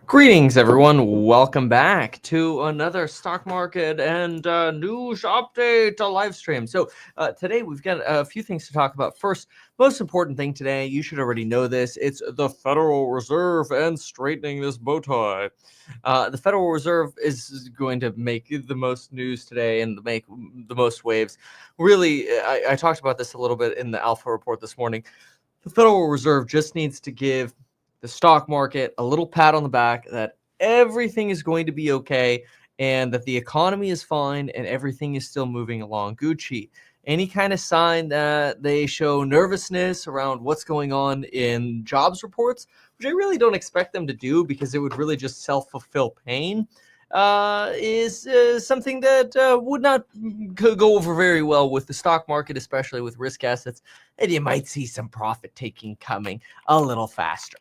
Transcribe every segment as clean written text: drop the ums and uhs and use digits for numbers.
Greetings, everyone. Welcome back to another stock market and news update live stream. So today we've got a few things to talk about. First, most important thing today, you should already know this. It's the Federal Reserve and straightening this bow tie. The Federal Reserve is going to make the most news today and make the most waves. Really, I talked about this a little bit in the Alpha report this morning. The Federal Reserve just needs to give the stock market a little pat on the back that everything is going to be okay and that the economy is fine and everything is still moving along Gucci. Any kind of sign that they show nervousness around what's going on in jobs reports, which I really don't expect them to do because it would really just self-fulfill pain, is something that would not go over very well with the stock market, especially with risk assets, and you might see some profit taking coming a little faster.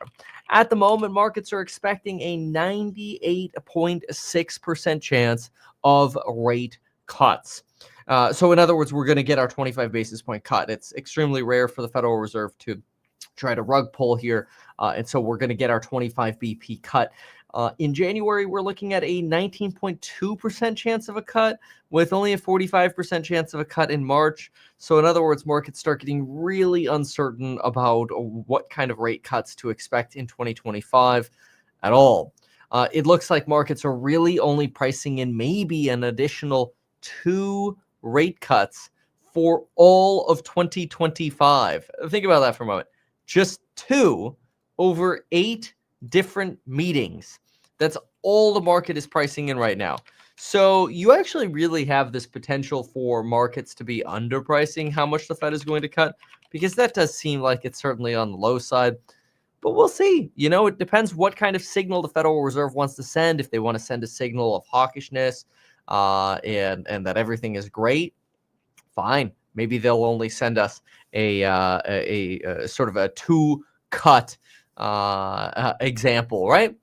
At the moment, markets are expecting a 98.6% chance of rate cuts. So in other words, we're going to get our 25 basis point cut. It's extremely rare for the Federal Reserve to try to rug pull here. And so we're going to get our 25 BP cut. In January, we're looking at a 19.2% chance of a cut with only a 45% chance of a cut in March. So in other words, markets start getting really uncertain about what kind of rate cuts to expect in 2025 at all. It looks like markets are really only pricing in maybe an additional 2 rate cuts for all of 2025. Think about that for a moment. Just 2 over 8 different meetings. That's all the market is pricing in right now. So you actually really have this potential for markets to be underpricing how much the Fed is going to cut, because that does seem like it's certainly on the low side. But we'll see. You know, it depends what kind of signal the Federal Reserve wants to send. If they want to send a signal of hawkishness and that everything is great, fine. Maybe they'll only send us a sort of a 2-cut example, right?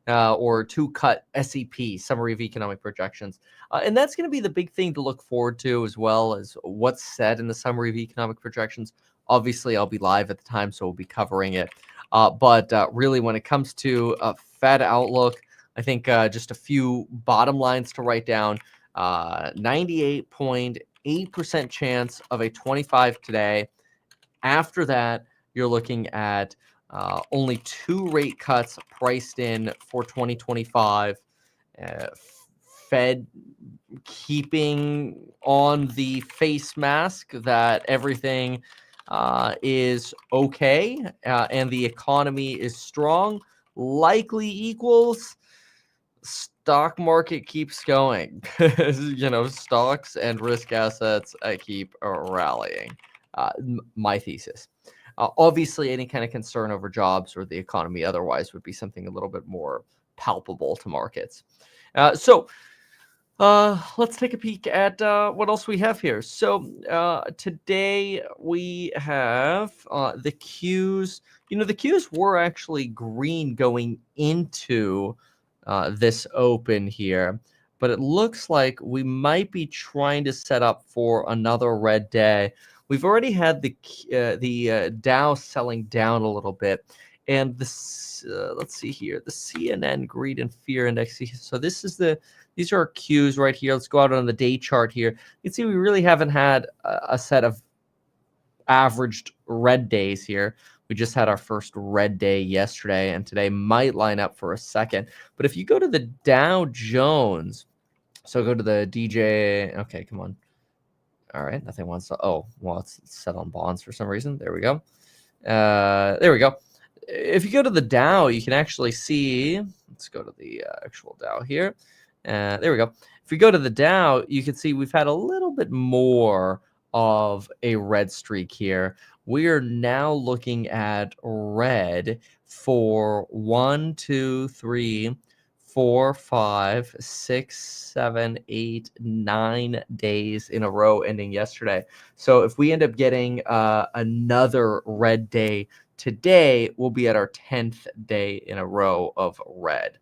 Or 2-cut SEP, Summary of Economic Projections. And that's going to be the big thing to look forward to, as well as what's said in the Summary of Economic Projections. Obviously, I'll be live at the time, so we'll be covering it. But really, when it comes to Fed outlook, I think just a few bottom lines to write down. 98.8% chance of a 25 today. After that, you're looking at only 2 rate cuts priced in for 2025. Fed keeping on the face mask that everything is okay and the economy is strong, likely equals stock market keeps going. You know, stocks and risk assets keep rallying. My thesis. Obviously, any kind of concern over jobs or the economy otherwise would be something a little bit more palpable to markets. So let's take a peek at what else we have here. So today we have the Qs. You know, the Qs were actually green going into this open here, but it looks like we might be trying to set up for another red day. We've already had the Dow selling down a little bit, and this let's see here, the CNN Greed and Fear Index. So these are our Qs right here. Let's go out on the day chart here. You can see we really haven't had a set of averaged red days here. We just had our first red day yesterday, and today might line up for a second. But if you go to the Dow Jones, so go to the DJ. Okay, come on. All right, nothing wants to. Oh, well, it's set on bonds for some reason. There we go. There we go. If you go to the Dow, you can actually see. Let's go to the actual Dow here. There we go. If we go to the Dow, you can see we've had a little bit more of a red streak here. We are now looking at red for 1, 2, 3, 4, 5, 6, 7, 8, 9 days in a row ending yesterday. So if we end up getting another red day today, we'll be at our 10th day in a row of red.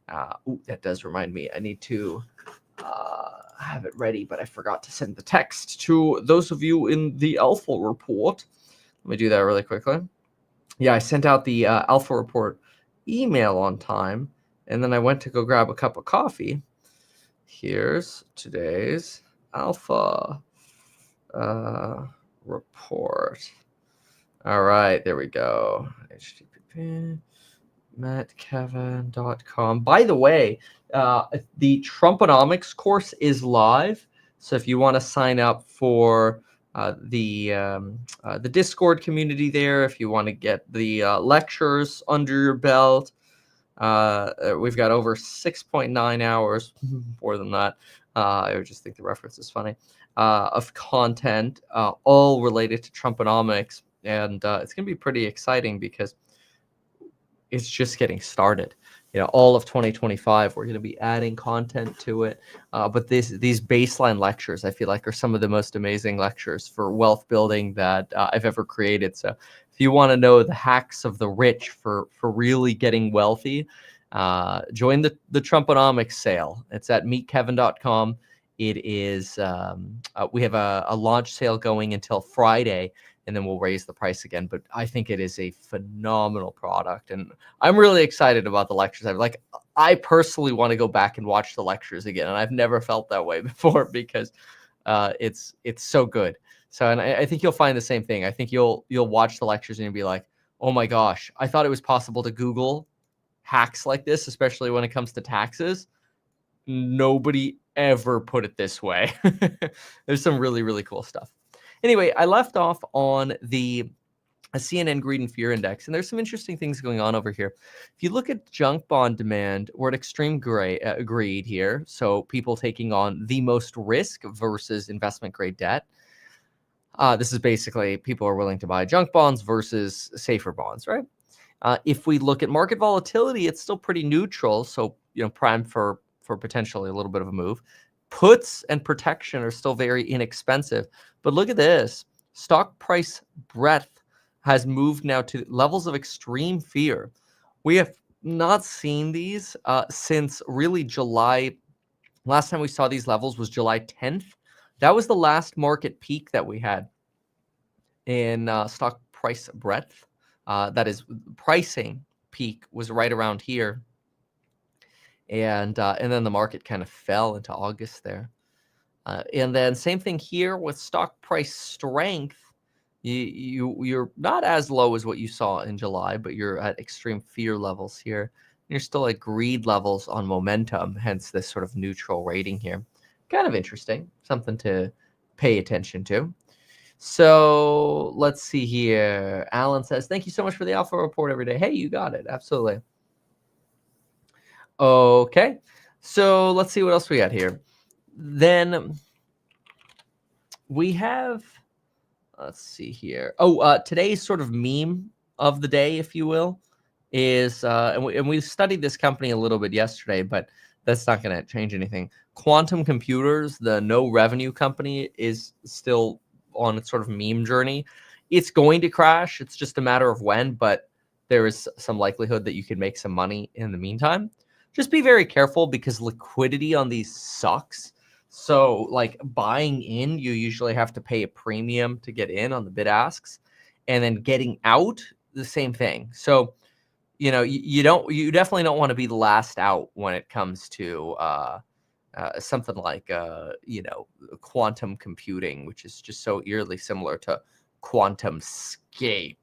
That does remind me, I need to have it ready, but I forgot to send the text to those of you in the Alpha report. Let me do that really quickly. Yeah, I sent out the Alpha report email on time, And then I went to go grab a cup of coffee. Here's today's alpha report. All right, there we go. HTTP mattkevin.com. By the way, the Trumponomics course is live. So if you want to sign up for the Discord community there, if you want to get the lectures under your belt, we've got over 6.9 hours, more than that. I just think the reference is funny, of content, all related to Trumponomics. And it's going to be pretty exciting because it's just getting started. All of 2025, we're going to be adding content to it. But these baseline lectures, I feel like, are some of the most amazing lectures for wealth building that I've ever created. So if you want to know the hacks of the rich for really getting wealthy, join the Trumponomics sale. It's at meetkevin.com. It is, we have a launch sale going until Friday, and then we'll raise the price again. But I think it is a phenomenal product, and I'm really excited about the lectures. I personally want to go back and watch the lectures again, and I've never felt that way before because it's so good. So, and I think you'll find the same thing. I think you'll watch the lectures and you'll be like, oh my gosh, I thought it was possible to Google hacks like this, especially when it comes to taxes. Nobody ever put it this way. There's some really, really cool stuff. Anyway, I left off on the CNN Greed and Fear Index, and there's some interesting things going on over here. If you look at junk bond demand, we're at extreme greed here. So people taking on the most risk versus investment grade debt. This is basically people are willing to buy junk bonds versus safer bonds, right? If we look at market volatility, it's still pretty neutral. So, primed for potentially a little bit of a move. Puts and protection are still very inexpensive. But look at this. Stock price breadth has moved now to levels of extreme fear. We have not seen these since really July. Last time we saw these levels was July 10th. That was the last market peak that we had in stock price breadth. That is, pricing peak was right around here. And then the market kind of fell into August there. And then same thing here with stock price strength. You're not as low as what you saw in July, but you're at extreme fear levels here. You're still at greed levels on momentum, hence this sort of neutral rating here. Kind of interesting, something to pay attention to. So let's see here. Alan says, thank you so much for the alpha report every day. Hey, you got it. Absolutely. Okay, so let's see what else we got here. Then we have, let's see here. Today's sort of meme of the day, if you will, is, and we studied this company a little bit yesterday, but that's not going to change anything. Quantum Computers, the no revenue company, is still on its sort of meme journey. It's going to crash. It's just a matter of when, but there is some likelihood that you can make some money in the meantime. Just be very careful because liquidity on these sucks. So like buying in, you usually have to pay a premium to get in on the bid asks, and then getting out, the same thing. So, you definitely don't want to be the last out when it comes to something like, quantum computing, which is just so eerily similar to QuantumScape,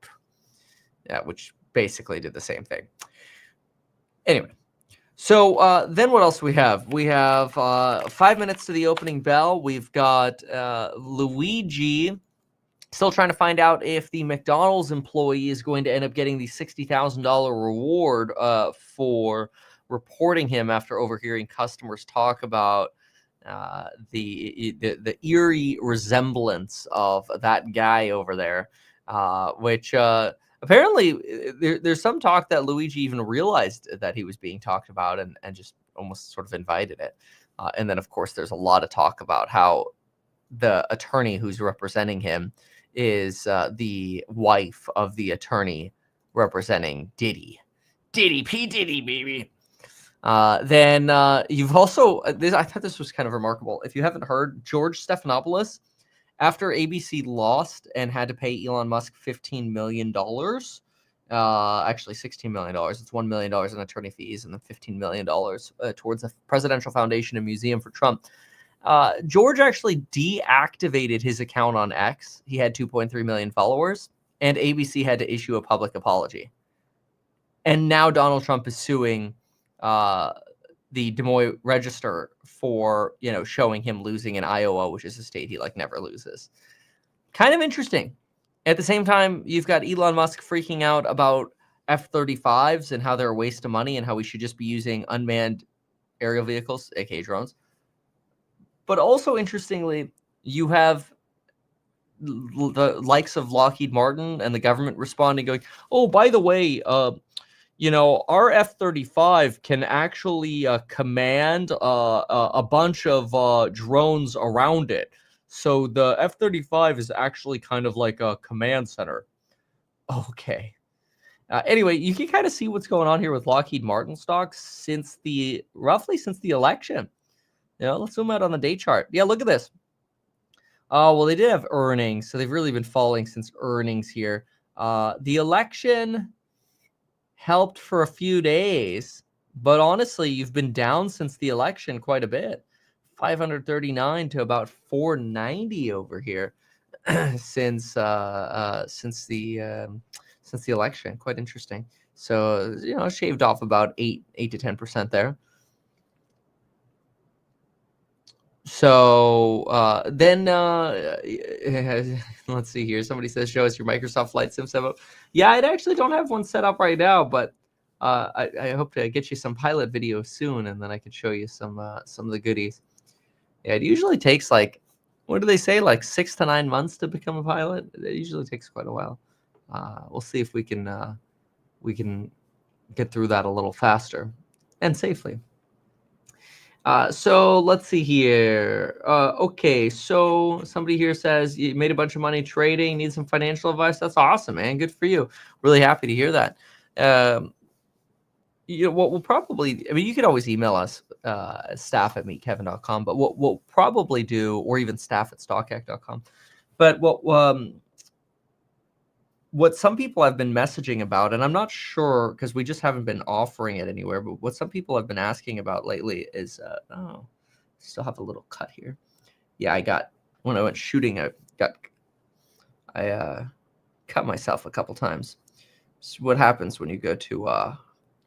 which basically did the same thing. Anyway. So then what else we have? We have 5 minutes to the opening bell. We've got Luigi still trying to find out if the McDonald's employee is going to end up getting the $60,000 reward for reporting him after overhearing customers talk about the eerie resemblance of that guy over there, which apparently there's some talk that Luigi even realized that he was being talked about and just almost sort of invited it. And then, of course, there's a lot of talk about how the attorney who's representing him is the wife of the attorney representing Diddy. Diddy, P. Diddy, baby. Then you've also, I thought this was kind of remarkable. If you haven't heard, George Stephanopoulos, after ABC lost and had to pay Elon Musk $15 million, actually $16 million. It's $1 million in attorney fees and then $15 million towards the Presidential Foundation and Museum for Trump. George actually deactivated his account on X. He had 2.3 million followers, and ABC had to issue a public apology. And now Donald Trump is suing the Des Moines Register for, showing him losing in Iowa, which is a state he never loses. Kind of interesting. At the same time, you've got Elon Musk freaking out about F-35s and how they're a waste of money and how we should just be using unmanned aerial vehicles, aka drones. But also, interestingly, you have the likes of Lockheed Martin and the government responding, going, oh, by the way, our F-35 can actually command a bunch of drones around it. So the F-35 is actually kind of like a command center. Okay. Anyway, you can kind of see what's going on here with Lockheed Martin stocks roughly since the election. Let's zoom out on the day chart. Yeah, look at this. Oh, well, they did have earnings, so they've really been falling since earnings here. The election helped for a few days, but honestly, you've been down since the election quite a bit. 539 to about 490 over here since the election. Quite interesting. So shaved off about 8 to 10% there. So then let's see here. Somebody says, show us your Microsoft Flight Sim setup. Yeah, I actually don't have one set up right now, but I hope to get you some pilot video soon, and then I can show you some of the goodies. Yeah, it usually takes what do they say, 6 to 9 months to become a pilot. It usually takes quite a while. We'll see if we can get through that a little faster and safely. So let's see here. Okay, so somebody here says you made a bunch of money trading, need some financial advice. That's awesome, man. Good for you. Really happy to hear that. What we'll probably, you could always email us, staff@meetkevin.com, but what we'll probably do, or even staff@stockhack.com. But what some people have been messaging about, and I'm not sure because we just haven't been offering it anywhere, but what some people have been asking about lately is, still have a little cut here. Yeah, when I went shooting, I cut myself a couple times. It's what happens when you go to a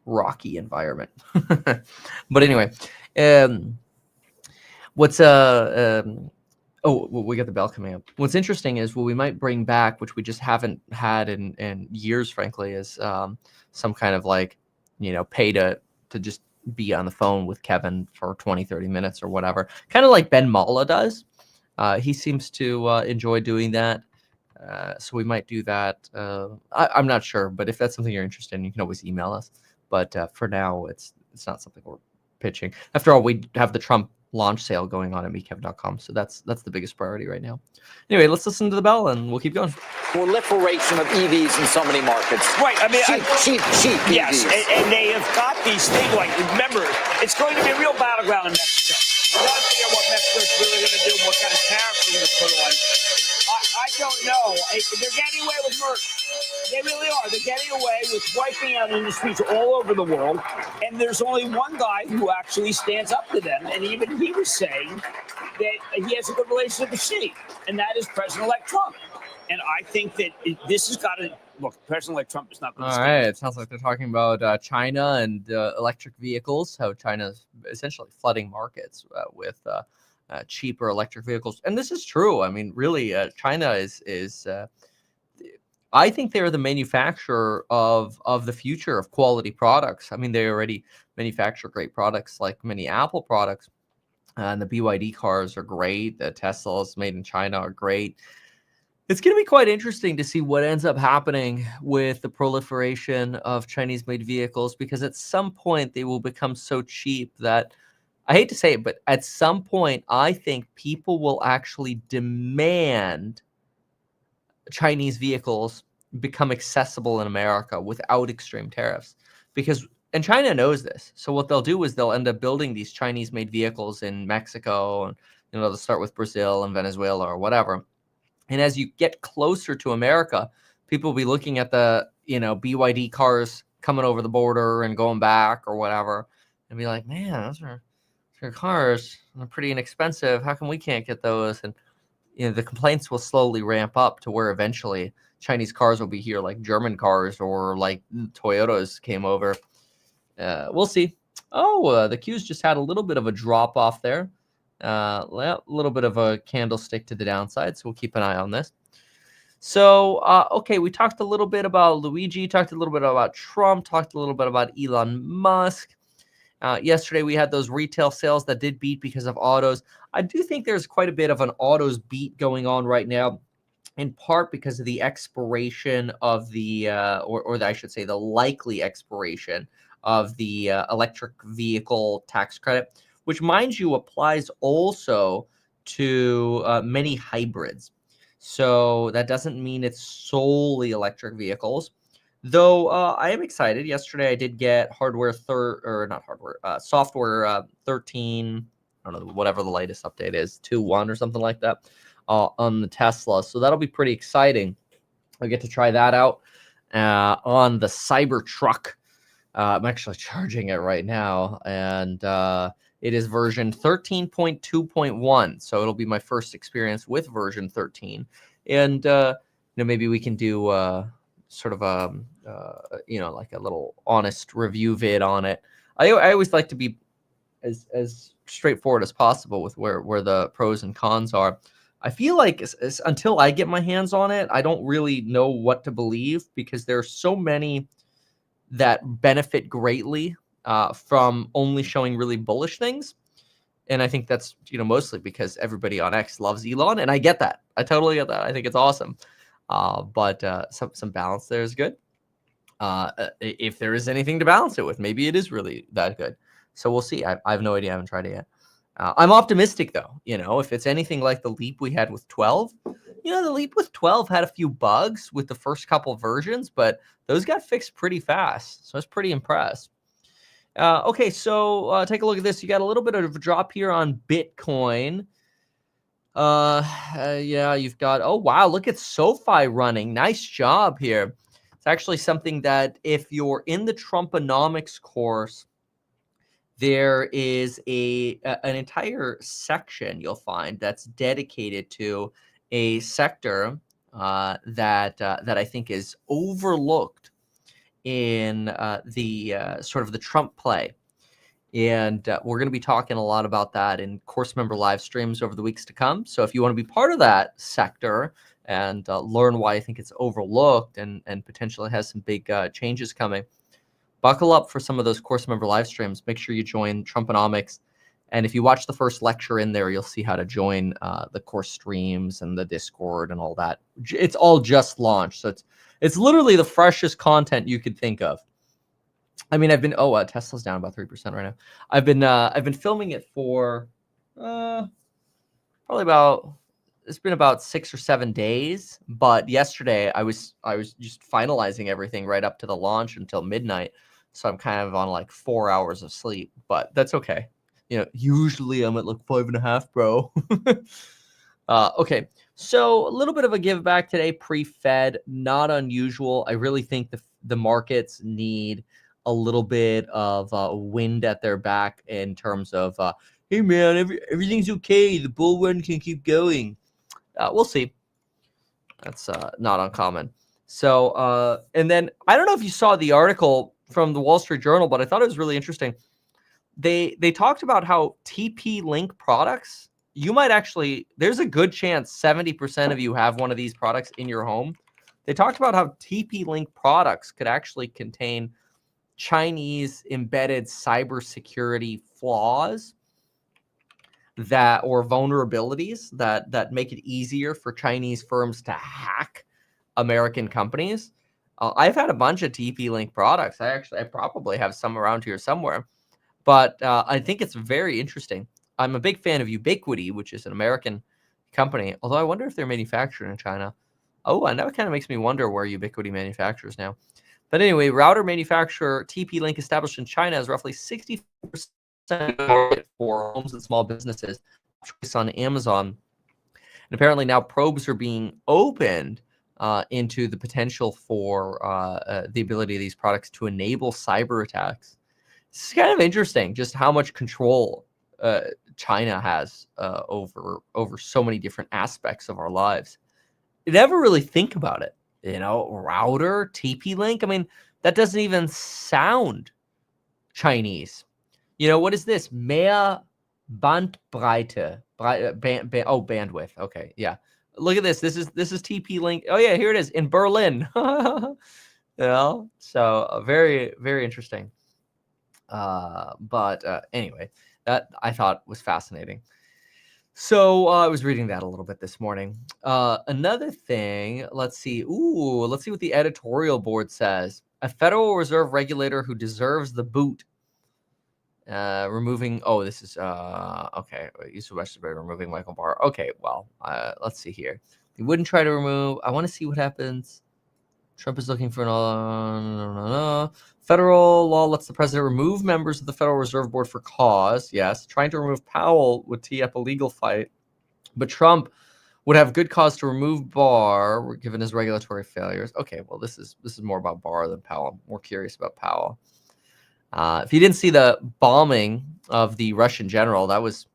rocky environment. But anyway, oh, well, we got the bell coming up. What's interesting is what we might bring back, which we just haven't had in years, frankly, is some kind of pay to just be on the phone with Kevin for 20, 30 minutes or whatever. Kind of like Ben Malla does. He seems to enjoy doing that. So we might do that. I'm not sure, but if that's something you're interested in, you can always email us. But for now, it's not something we're pitching. After all, we have the Trump launch sale going on at meetkevin.com. So that's the biggest priority right now. Anyway, let's listen to the bell and we'll keep going. Proliferation of EVs in so many markets. Right. I mean, cheap yes, EVs. And they have got these things remember, it's going to be a real battleground in Mexico. We got to figure out what Mexico's really going to do and what kind of tariffs they're going to put on. I don't know. They're getting away with murder. They really are. They're getting away with wiping out industries all over the world. And there's only one guy who actually stands up to them. And even he was saying that he has a good relationship with Xi. And that is President-elect Trump. And I think that this has got to look. President-elect Trump is not going to. All right. It sounds like they're talking about China and electric vehicles. How China's essentially flooding markets with cheaper electric vehicles, and this is true. I mean, really, China is. I think they're the manufacturer of the future of quality products. I mean, they already manufacture great products like many Apple products, and the BYD cars are great. The Teslas made in China are great. It's going to be quite interesting to see what ends up happening with the proliferation of Chinese-made vehicles, because at some point they will become so cheap that, I hate to say it, but at some point I think people will actually demand Chinese vehicles become accessible in America without extreme tariffs, and China knows this. So what they'll do is they'll end up building these Chinese-made vehicles in Mexico, and they'll start with Brazil and Venezuela or whatever. And as you get closer to America, people will be looking at the, BYD cars coming over the border and going back or whatever, and be like, man, those are cars. They're pretty inexpensive. How come we can't get those? And the complaints will slowly ramp up to where eventually Chinese cars will be here, like German cars or like Toyotas came over. We'll see. Oh, the Qs just had a little bit of a drop off there. A little bit of a candlestick to the downside, so we'll keep an eye on this. So, okay, we talked a little bit about Luigi, talked a little bit about Trump, talked a little bit about Elon Musk. Yesterday, we had those retail sales that did beat because of autos. I do think there's quite a bit of an autos beat going on right now, in part because of the expiration of the, I should say, the likely expiration of the electric vehicle tax credit, which, mind you, applies also to many hybrids. So that doesn't mean it's solely electric vehicles. Though I am excited. Yesterday I did get software 13, I don't know, whatever the latest update is, 2.1 or something like that, on the Tesla. So that'll be pretty exciting. I'll get to try that out on the Cybertruck. I'm actually charging it right now, and it is version 13.2.1. So it'll be my first experience with version 13. And maybe we can do sort of like a little honest review vid on it. I always like to be as straightforward as possible with where the pros and cons are. I feel like until I get my hands on it, I don't really know what to believe, because there are so many that benefit greatly from only showing really bullish things. And I think that's, mostly because everybody on X loves Elon, and I get that. I totally get that. I think it's awesome. But some balance there is good. If there is anything to balance it with, maybe it is really that good. So we'll see. I have no idea. I haven't tried it yet. I'm optimistic, though. If it's anything like the leap we had with 12, the leap with 12 had a few bugs with the first couple versions, but those got fixed pretty fast. So I was pretty impressed. Okay, so take a look at this. You got a little bit of a drop here on Bitcoin. Yeah, you've got, oh, wow, look at SoFi running. Nice job here. It's actually something that if you're in the Trumponomics course, there is an entire section you'll find that's dedicated to a sector that I think is overlooked in the sort of the Trump play. And we're going to be talking a lot about that in course member live streams over the weeks to come. So if you want to be part of that sector and learn why I think it's overlooked and potentially has some big changes coming, buckle up for some of those course member live streams. Make sure you join Trumponomics. And if you watch the first lecture in there, you'll see how to join the course streams and the Discord and all that. It's all just launched. So it's literally the freshest content you could think of. I mean, Tesla's down about 3% right now. I've been filming it for probably it's been about 6 or 7 days. But yesterday I was just finalizing everything right up to the launch until midnight. So I'm kind of on like 4 hours of sleep, but that's okay. Usually I'm at like 5.5, bro. Okay, so a little bit of a give back today, pre-Fed, not unusual. I really think the markets need a little bit of wind at their back in terms of, hey man, everything's okay. The bull run can keep going. We'll see. That's not uncommon. So, and then I don't know if you saw the article from the Wall Street Journal, but I thought it was really interesting. They talked about how TP-Link products, you might actually, there's a good chance 70% of you have one of these products in your home. They talked about how TP-Link products could actually contain Chinese embedded cybersecurity flaws or vulnerabilities that make it easier for Chinese firms to hack American companies. I've had a bunch of TP-Link products. I probably have some around here somewhere, but I think it's very interesting. I'm a big fan of Ubiquiti, which is an American company, although I wonder if they're manufactured in China. Oh, and that kind of makes me wonder where Ubiquiti manufactures now. But anyway, router manufacturer TP-Link, established in China, is roughly 60% for homes and small businesses on Amazon. And apparently now probes are being opened into the potential for the ability of these products to enable cyber attacks. It's kind of interesting just how much control China has over so many different aspects of our lives. You never really think about it. Router, TP-Link. I mean, that doesn't even sound Chinese. What is this? Mehr Bandbreite. Bandwidth. Okay, yeah. Look at this. This is TP-Link. Oh yeah, here it is in Berlin. So very, very interesting. But anyway, that I thought was fascinating. So I was reading that a little bit this morning. Another thing, let's see. Let's see what the editorial board says. A Federal Reserve regulator who deserves the boot. Removing. Oh, this is okay. Used to by removing Michael Barr. Okay, well, let's see here. They wouldn't try to remove. I want to see what happens. Trump is looking for federal law lets the president remove members of the Federal Reserve Board for cause. Yes, trying to remove Powell would tee up a legal fight, but Trump would have good cause to remove Barr given his regulatory failures. Okay, well, this is more about Barr than Powell. I'm more curious about Powell. If you didn't see the bombing of the Russian general, that was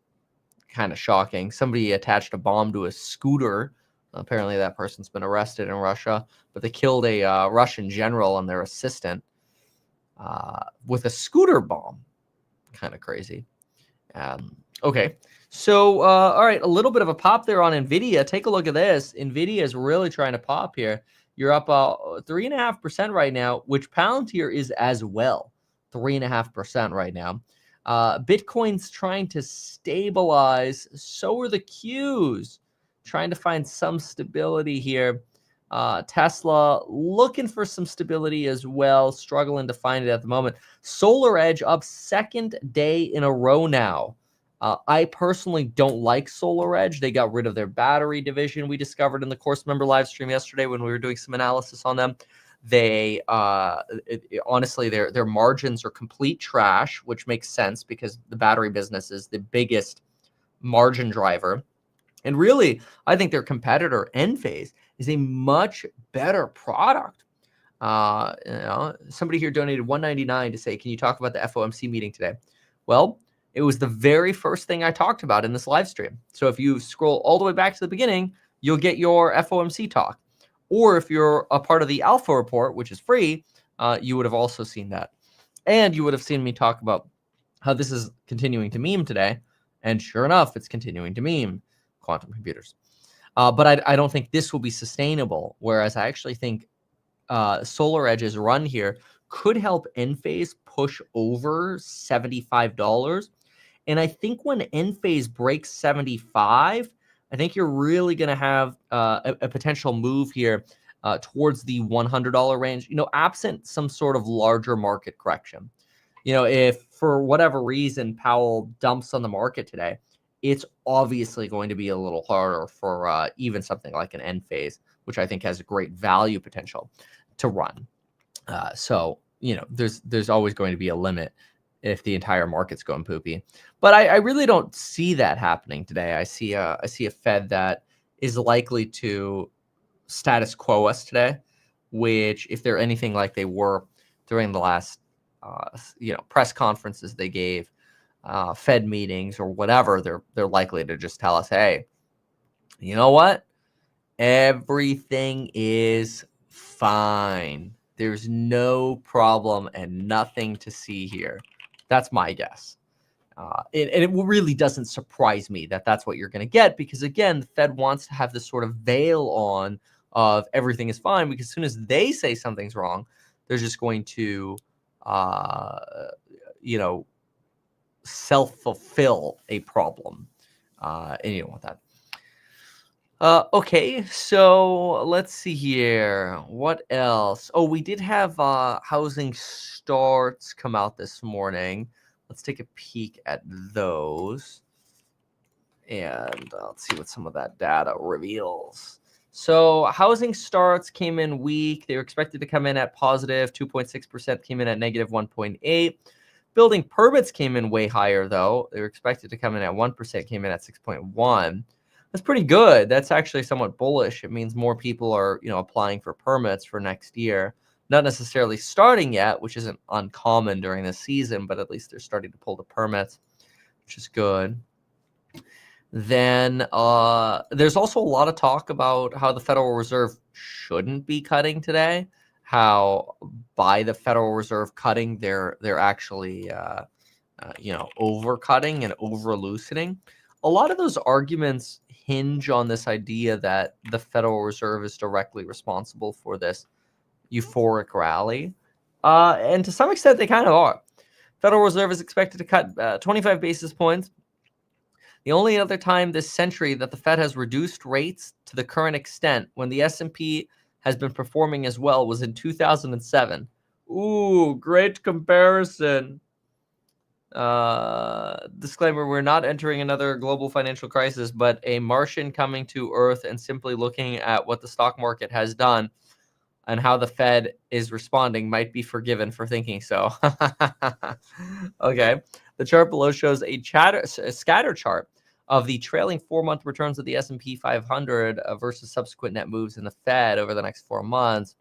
kind of shocking. Somebody attached a bomb to a scooter. Apparently that person's been arrested in Russia, but they killed a Russian general and their assistant with a scooter bomb. Kind of crazy. Okay. So, all right, a little bit of a pop there on NVIDIA. Take a look at this. NVIDIA is really trying to pop here. You're up 3.5% right now, which Palantir is as well. 3.5% right now. Bitcoin's trying to stabilize. So are the Qs. Trying to find some stability here. Tesla looking for some stability as well, struggling to find it at the moment. SolarEdge up second day in a row now. I personally don't like SolarEdge. They got rid of their battery division we discovered in the course member live stream yesterday when we were doing some analysis on them. They honestly, their margins are complete trash, which makes sense because the battery business is the biggest margin driver. And really, I think their competitor, Enphase, is a much better product. Somebody here donated $1.99 to say, can you talk about the FOMC meeting today? Well, it was the very first thing I talked about in this live stream. So if you scroll all the way back to the beginning, you'll get your FOMC talk. Or if you're a part of the Alpha Report, which is free, you would have also seen that. And you would have seen me talk about how this is continuing to meme today. And sure enough, it's continuing to meme. Quantum computers. But I don't think this will be sustainable, whereas I actually think SolarEdge's run here could help Enphase push over $75. And I think when Enphase breaks 75, I think you're really going to have a potential move here towards the $100 range, absent some sort of larger market correction. If for whatever reason Powell dumps on the market today, it's obviously going to be a little harder for even something like an Enphase, which I think has a great value potential to run. So there's always going to be a limit if the entire market's going poopy. But I really don't see that happening today. I see a Fed that is likely to status quo us today, which if they're anything like they were during the last press conferences they gave, Fed meetings or whatever, they're likely to just tell us, hey, you know what? Everything is fine. There's no problem and nothing to see here. That's my guess. And it really doesn't surprise me that that's what you're going to get because, again, the Fed wants to have this sort of veil on of everything is fine because as soon as they say something's wrong, they're just going to, self-fulfill a problem. And you don't want that. Okay, so let's see here. What else? Oh, we did have housing starts come out this morning. Let's take a peek at those. And let's see what some of that data reveals. So housing starts came in weak. They were expected to come in at positive 2.6%, came in at negative 1.8%. Building permits came in way higher, though. They were expected to come in at 1%, came in at 6.1%. That's pretty good. That's actually somewhat bullish. It means more people are, applying for permits for next year. Not necessarily starting yet, which isn't uncommon during the season, but at least they're starting to pull the permits, which is good. Then there's also a lot of talk about how the Federal Reserve shouldn't be cutting today. How by the Federal Reserve cutting, they're actually overcutting and over loosening. A lot of those arguments hinge on this idea that the Federal Reserve is directly responsible for this euphoric rally, and to some extent they kind of are. Federal Reserve is expected to cut 25 basis points. The only other time this century that the Fed has reduced rates to the current extent when the S&P has been performing as well was in 2007. Ooh, great comparison. Disclaimer, we're not entering another global financial crisis, but a Martian coming to Earth and simply looking at what the stock market has done and how the Fed is responding might be forgiven for thinking so. Okay. The chart below shows a scatter chart of the trailing 4-month returns of the S&P 500 versus subsequent net moves in the Fed over the next 4 months.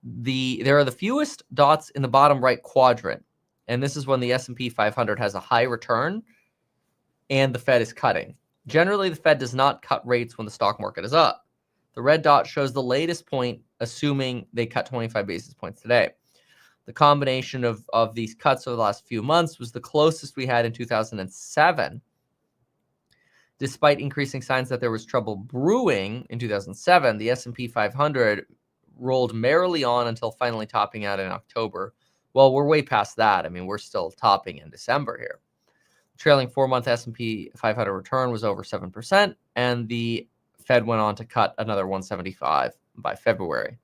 There are the fewest dots in the bottom right quadrant, and this is when the S&P 500 has a high return and the Fed is cutting. Generally, the Fed does not cut rates when the stock market is up. The red dot shows the latest point, assuming they cut 25 basis points today. The combination of these cuts over the last few months was the closest we had in 2007. Despite increasing signs that there was trouble brewing in 2007, the S&P 500 rolled merrily on until finally topping out in October. Well, we're way past that. I mean, we're still topping in December here. Trailing 4-month S&P 500 return was over 7%, and the Fed went on to cut another 175 by February.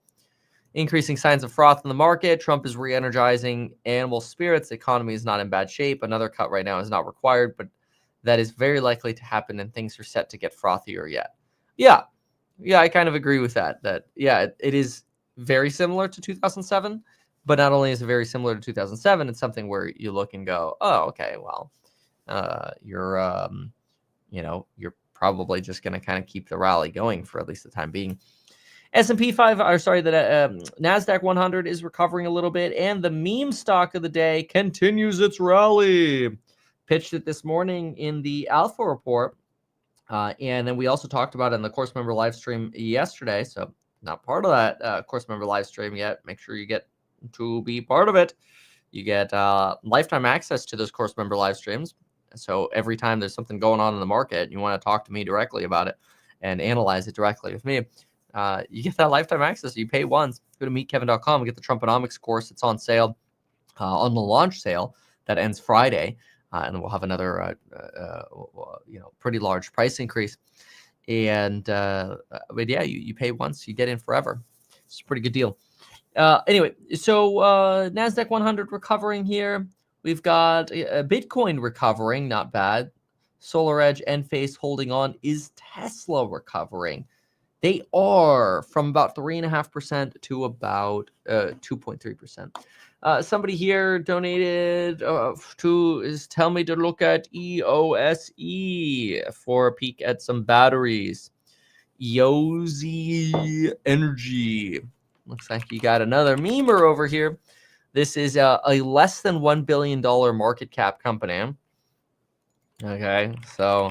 Increasing signs of froth in the market. Trump is re-energizing animal spirits. The economy is not in bad shape. Another cut right now is not required, but that is very likely to happen, and things are set to get frothier yet. Yeah, I kind of agree with that. It is very similar to 2007, but not only is it very similar to 2007, it's something where you look and go, oh, okay, well, you're probably just going to kind of keep the rally going for at least the time being. S&P 500, the NASDAQ 100 is recovering a little bit, and the meme stock of the day continues its rally. Pitched it this morning in the Alpha report, and then we also talked about it in the course member live stream yesterday. So not part of that course member live stream yet. Make sure you get to be part of it. You get lifetime access to those course member live streams. So every time there's something going on in the market, and you want to talk to me directly about it and analyze it directly with me, you get that lifetime access. You pay once. Go to meetkevin.com and get the Trumponomics course. It's on sale, on the launch sale that ends Friday, and then we'll have another pretty large price increase. And but yeah, you pay once, you get in forever. It's a pretty good deal. Anyway, so NASDAQ 100 recovering here. We've got Bitcoin recovering, not bad. SolarEdge, Enphase holding on. Is Tesla recovering? They are from about 3.5% to about 2.3%. Somebody here donated tell me to look at EOSE for a peek at some batteries. EOSE Energy. Looks like you got another memer over here. This is a less than $1 billion market cap company. Okay, so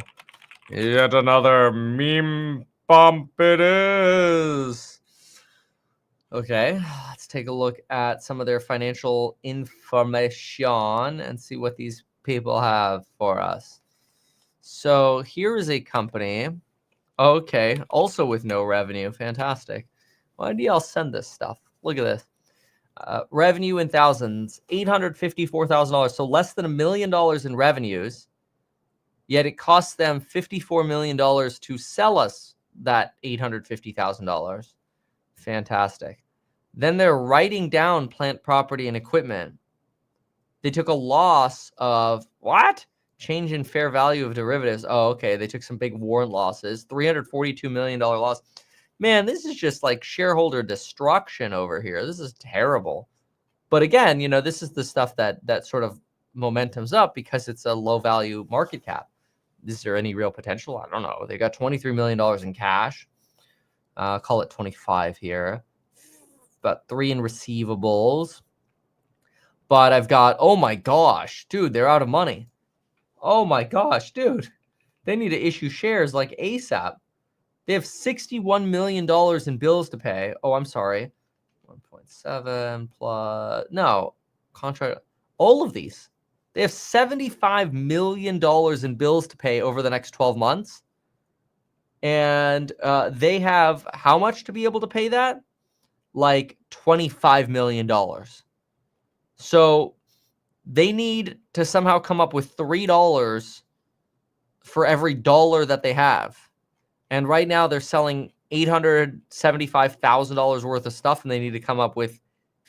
yet another meme bump it is. Okay, let's take a look at some of their financial information and see what these people have for us. So here is a company. Okay, also with no revenue. Fantastic. Why do y'all send this stuff? Look at this. Revenue in thousands, $854,000. So less than $1 million in revenues. Yet it costs them $54 million to sell us that $850,000. Fantastic. Then they're writing down plant, property, and equipment. They took a loss of what? Change in fair value of derivatives. Oh, okay. They took some big warrant losses. $342 million loss. Man, this is just like shareholder destruction over here. This is terrible. But again, this is the stuff that sort of momentum's up because it's a low value market cap. is there any real potential? I don't know. They got $23 million in cash. Call it 25 here. About 3 in receivables. But I've got, oh my gosh, dude, they're out of money. Oh my gosh, dude. They need to issue shares like ASAP. They have $61 million in bills to pay. Oh, I'm sorry. 1.7 plus, no, contract, all of these. They have $75 million in bills to pay over the next 12 months. And they have how much to be able to pay that? Like $25 million. So they need to somehow come up with $3 for every dollar that they have. And right now they're selling $875,000 worth of stuff, and they need to come up with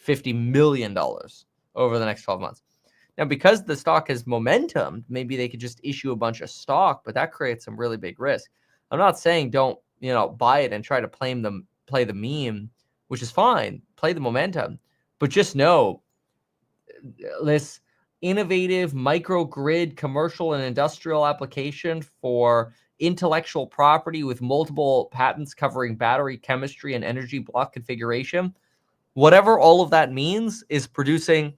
$50 million over the next 12 months. Now, because the stock has momentum, maybe they could just issue a bunch of stock, but that creates some really big risk. I'm not saying don't, buy it and try to play the meme, which is fine. Play the momentum, but just know this innovative microgrid commercial and industrial application for intellectual property with multiple patents covering battery chemistry and energy block configuration, whatever all of that means, is producing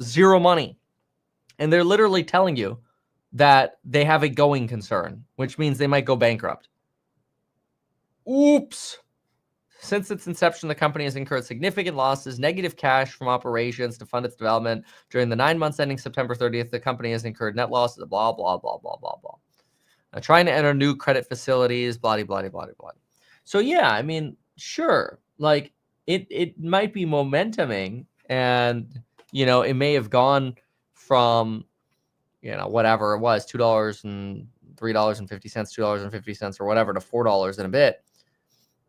zero money. And they're literally telling you that they have a going concern, which means they might go bankrupt. Oops. Since its inception, the company has incurred significant losses, negative cash from operations to fund its development. During the 9 months ending September 30th, the company has incurred net losses, blah, blah, blah, blah, blah, blah. Trying to enter new credit facilities, blah, blah, blah, blah, blah. So, yeah, I mean, sure. Like, it might be momentuming, and, it may have gone from, whatever it was, $2 and $3.50, $2.50 or whatever to $4 in a bit.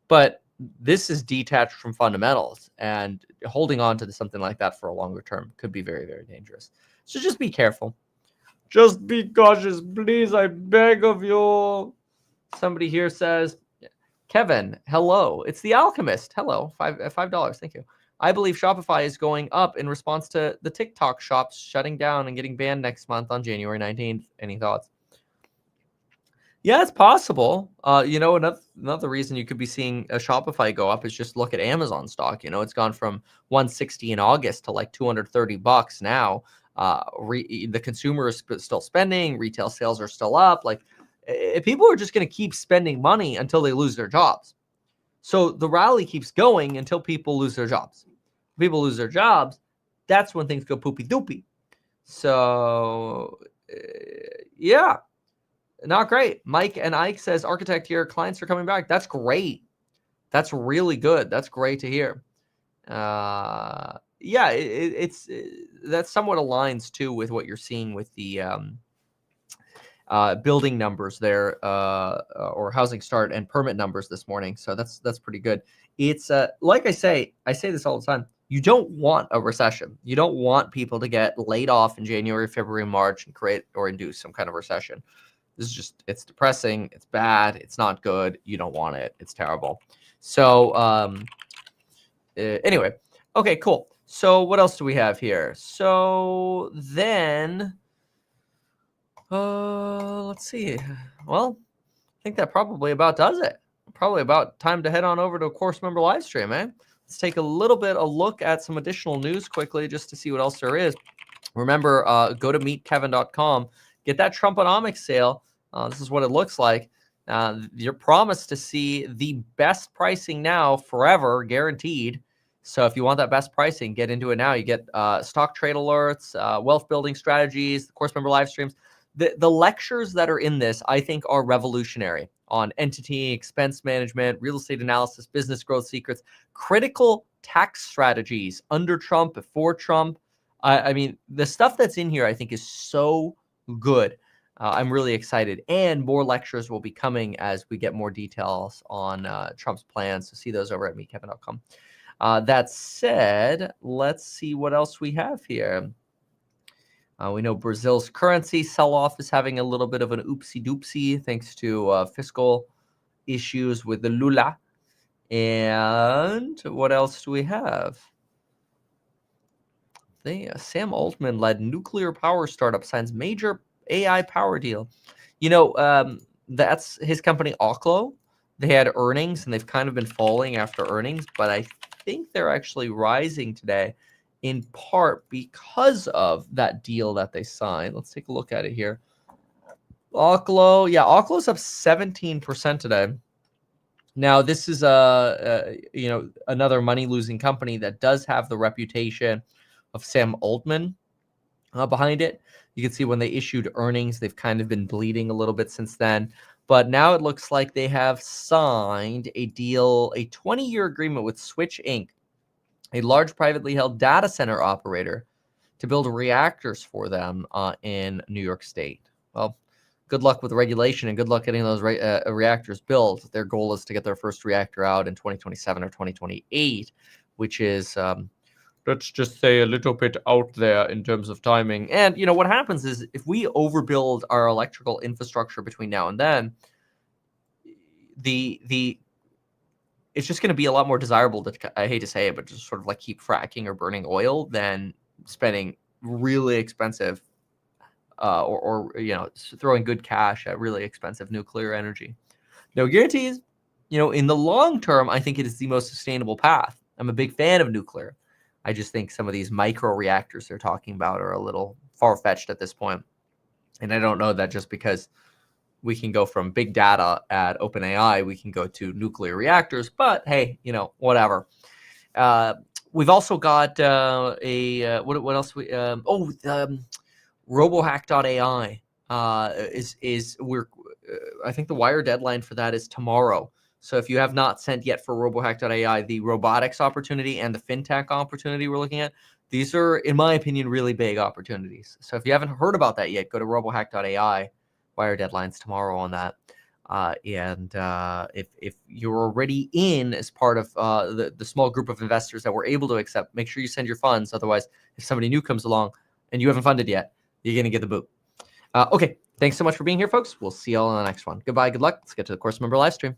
But this is detached from fundamentals, and holding on to something like that for a longer term could be very, very dangerous. So just be careful. Just be cautious, please. I beg of you. Somebody here says, Kevin, hello. It's the Alchemist. Hello. $5. Thank you. I believe Shopify is going up in response to the TikTok shops shutting down and getting banned next month on January 19th. Any thoughts? Yeah, it's possible. Another reason you could be seeing a Shopify go up is just look at Amazon stock. It's gone from 160 in August to like $230 now. The consumer is still spending. Retail sales are still up. Like, people are just going to keep spending money until they lose their jobs. So the rally keeps going until people lose their jobs. If people lose their jobs, that's when things go poopy doopy. So, yeah. Not great. Mike and Ike says, Architect here, clients are coming back. That's great. That's really good. That's great to hear. It's that somewhat aligns too with what you're seeing with the building numbers there, or housing start and permit numbers this morning. So that's pretty good. It's like I say this all the time. You don't want a recession. You don't want people to get laid off in January, February, March and create or induce some kind of recession. This is just, it's depressing. It's bad. It's not good. You don't want it. It's terrible. So anyway, okay, cool. So what else do we have here? So then, let's see. Well, I think that probably about does it. Probably about time to head on over to a course member live stream, eh? Let's take a look at some additional news quickly just to see what else there is. Remember, go to meetkevin.com. Get that Trumponomics sale. This is what it looks like. You're promised to see the best pricing now forever, guaranteed. So if you want that best pricing, get into it now. You get stock trade alerts, wealth building strategies, the course member live streams. The lectures that are in this, I think, are revolutionary on entity, expense management, real estate analysis, business growth secrets, critical tax strategies under Trump, before Trump. I mean, the stuff that's in here, I think, is so good. I'm really excited. And more lectures will be coming as we get more details on Trump's plans. So see those over at meetkevin.com. That said, let's see what else we have here. We know Brazil's currency sell-off is having a little bit of an oopsie-doopsie thanks to fiscal issues with the Lula. And what else do we have? Sam Altman-led nuclear power startup signs major AI power deal. That's his company, Oklo. They had earnings, and they've kind of been falling after earnings, but I think they're actually rising today in part because of that deal that they signed. Let's take a look at it here. Oklo, yeah, Oklo's up 17% today. Now, this is another money-losing company that does have the reputation of Sam Altman behind it. You can see when they issued earnings, they've kind of been bleeding a little bit since then. But now it looks like they have signed a deal, a 20-year agreement with Switch Inc., a large privately held data center operator, to build reactors for them in New York State. Well, good luck with the regulation and good luck getting those reactors built. Their goal is to get their first reactor out in 2027 or 2028, which is, let's just say, a little bit out there in terms of timing. And, what happens is if we overbuild our electrical infrastructure between now and then, it's just going to be a lot more desirable to, I hate to say it, but just sort of like keep fracking or burning oil than spending really expensive or throwing good cash at really expensive nuclear energy. No guarantees. In the long term, I think it is the most sustainable path. I'm a big fan of nuclear. I just think some of these micro reactors they're talking about are a little far-fetched at this point. And I don't know that just because we can go from big data at OpenAI, we can go to nuclear reactors. But hey, whatever. We've also got what else? RoboHack.ai I think the wire deadline for that is tomorrow. So if you have not sent yet for RoboHack.ai, the robotics opportunity and the fintech opportunity we're looking at, these are, in my opinion, really big opportunities. So if you haven't heard about that yet, go to RoboHack.ai. Wire deadlines tomorrow on that. If you're already in as part of the small group of investors that we're able to accept, make sure you send your funds. Otherwise, if somebody new comes along and you haven't funded yet, you're going to get the boot. Okay, thanks so much for being here, folks. We'll see you all on the next one. Goodbye, good luck. Let's get to the course member live stream.